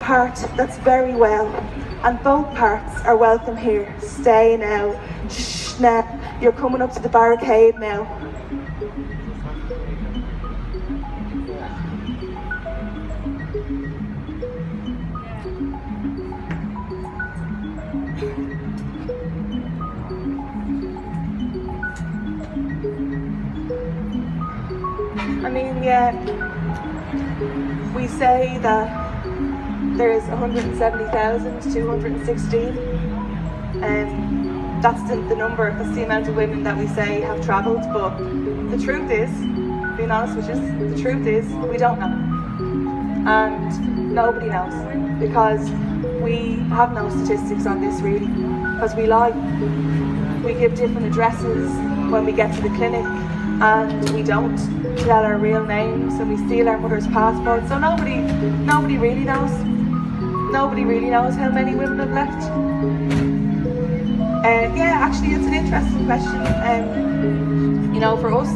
part that's very well, and both parts are welcome here. Stay now. Shh now. You're coming up to the barricade now. I mean, yeah, we say that there's 170,216, and that's the number, that's the amount of women that we say have travelled, but the truth is, being honest with you, the truth is, we don't know. And nobody knows, because we have no statistics on this really, because we lie. We give different addresses when we get to the clinic, and we don't tell our real names, and we steal our mother's passports. So nobody really knows. Nobody really knows how many women have left. Yeah, actually, it's an interesting question. You know, for us,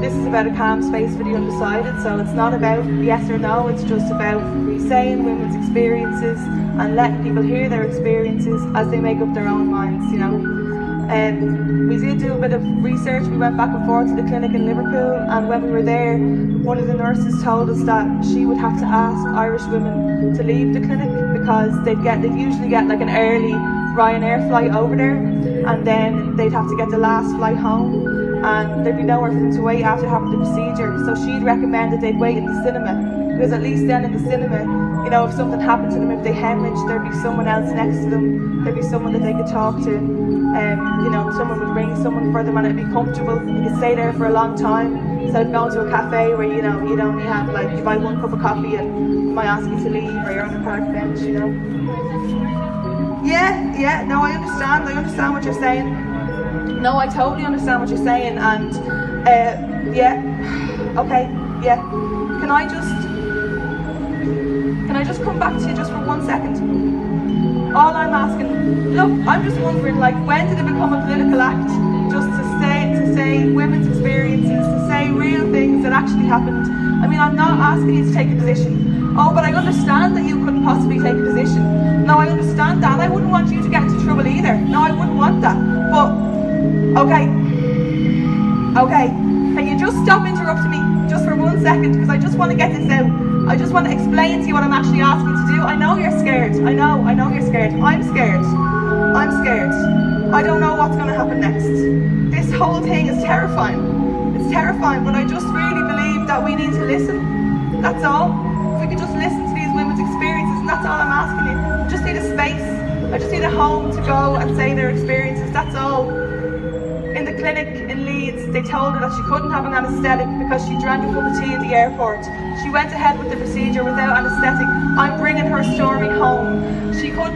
this is about a calm space for the undecided. So it's not about yes or no. It's just about saying women's experiences and letting people hear their experiences as they make up their own minds. You know. We did do a bit of research. We went back and forth to the clinic in Liverpool, and when we were there, one of the nurses told us that she would have to ask Irish women to leave the clinic because they'd usually get like an early Ryanair flight over there, and then they'd have to get the last flight home, and there'd be nowhere for them to wait after having the procedure. So she'd recommend that they'd wait in the cinema, because at least then in the cinema, you know, if something happened to them, if they hemorrhaged, there'd be someone else next to them, there'd be someone that they could talk to. You know, someone would bring someone for them, and it'd be comfortable. You could stay there for a long time. So I'd go to a cafe where, you know, you'd only have like, you buy one cup of coffee and they might ask you to leave, or you're on a park bench, you know. Yeah, no, I understand what you're saying. No, I totally understand what you're saying, and yeah, okay, yeah. Can I just come back to you just for 1 second? All I'm asking, look, I'm just wondering, like, when did it become a political act just to say women's experiences, to say real things that actually happened? I mean, I'm not asking you to take a position. Oh, but I understand that you couldn't possibly take a position. No, I understand that, and I wouldn't want you to get into trouble either. No, I wouldn't want that. But, okay, can you just stop interrupting me just for 1 second, because I just want to get this out. I just want to explain to you what I'm actually asking you to do. I know you're scared. I know you're scared. I'm scared. I don't know what's going to happen next. This whole thing is terrifying. It's terrifying, but I just really believe that we need to listen. That's all. If we could just listen to these women's experiences, and that's all I'm asking you. I just need a space. I just need a home to go and say their experiences. That's all. In the clinic in Leeds, they told her that she couldn't have an anaesthetic because she drank a cup of tea at the airport. She went ahead with the procedure without anaesthetic. I'm bringing her story home.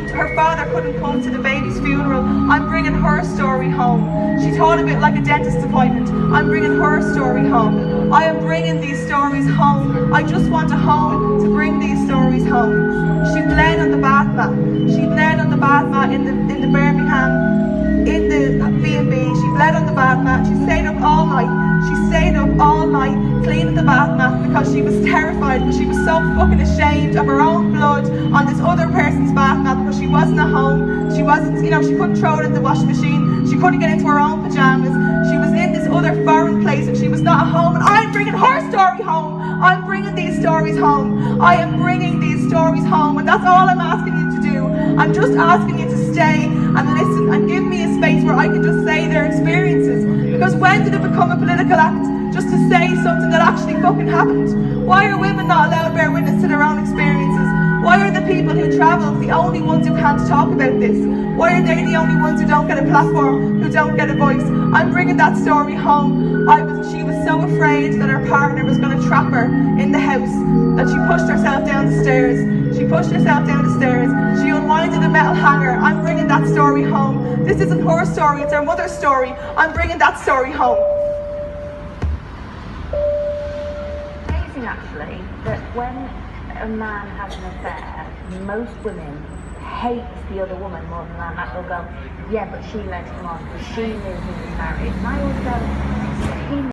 Her father couldn't come to the baby's funeral. I'm bringing her story home. She thought of it like a dentist appointment. I'm bringing her story home. I am bringing these stories home. I just want a home to bring these stories home. She bled on the bath mat. She bled on the bath mat in the Birmingham, in the B&B. She bled on the bath mat. She stayed up all night. Cleaning the bath mat because she was terrified, because she was so fucking ashamed of her own blood on this other person's bath mat, because she wasn't at home. She wasn't, you know, she couldn't throw it in the washing machine. She couldn't get into her own pajamas. She was in this other foreign place and she was not at home. And I'm bringing her story home. I'm bringing these stories home. I am bringing these stories home, and that's all I'm asking you to do. I'm just asking you to stay and listen and give me a space where I can just say their experiences. Because when did it become a political act just to say something that actually fucking happened? Why are women not allowed to bear witness to their own experiences? Why are the people who travel the only ones who can't talk about this? Why are they the only ones who don't get a platform, who don't get a voice? I'm bringing that story home. She was so afraid that her partner was going to trap her in the house that she pushed herself down the stairs. She unwinded a metal hanger. I'm bringing that story home. This isn't her story, it's her mother's story. I'm bringing that story home. Amazing actually that when a man has an affair, most women hate the other woman more than that. They'll go, yeah, but she led him on because she knew he was married. And I always go,